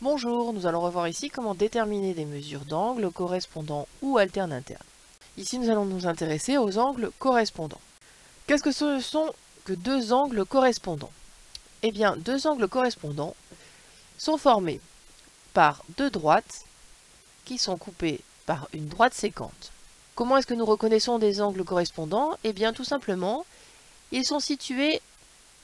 Bonjour, nous allons revoir ici comment déterminer des mesures d'angle correspondants ou alternes internes. Ici, nous allons nous intéresser aux angles correspondants. Qu'est-ce que ce sont que deux angles correspondants? Eh bien, deux angles correspondants sont formés par deux droites qui sont coupées par une droite sécante. Comment est-ce que nous reconnaissons des angles correspondants? Eh bien, tout simplement, ils sont situés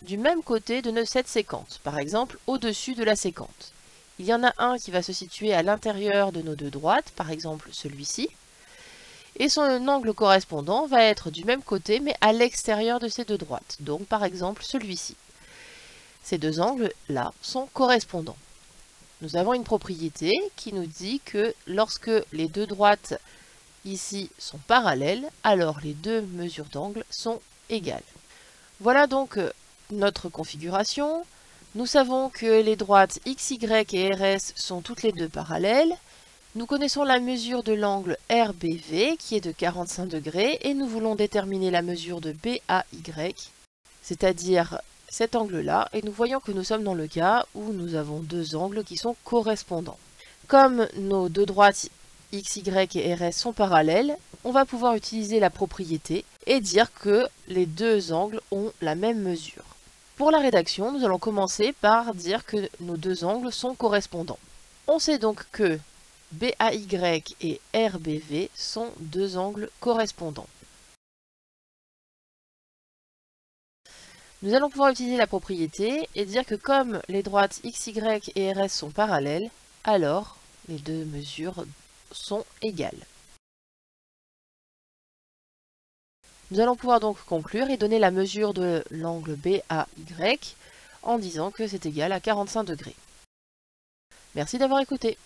du même côté de cette séquente, par exemple au-dessus de la séquente. Il y en a un qui va se situer à l'intérieur de nos deux droites, par exemple celui-ci, et son angle correspondant va être du même côté mais à l'extérieur de ces deux droites, donc par exemple celui-ci. Ces deux angles-là sont correspondants. Nous avons une propriété qui nous dit que lorsque les deux droites ici sont parallèles, alors les deux mesures d'angle sont égales. Voilà donc notre configuration. Nous savons que les droites XY et RS sont toutes les deux parallèles. Nous connaissons la mesure de l'angle RBV qui est de 45 degrés et nous voulons déterminer la mesure de BAY, c'est-à-dire cet angle-là, et nous voyons que nous sommes dans le cas où nous avons deux angles qui sont correspondants. Comme nos deux droites XY et RS sont parallèles, on va pouvoir utiliser la propriété et dire que les deux angles ont la même mesure. Pour la rédaction, nous allons commencer par dire que nos deux angles sont correspondants. On sait donc que BAY et RBV sont deux angles correspondants. Nous allons pouvoir utiliser la propriété et dire que comme les droites XY et RS sont parallèles, alors les deux mesures sont égales. Nous allons pouvoir donc conclure et donner la mesure de l'angle BAY en disant que c'est égal à 45 degrés. Merci d'avoir écouté.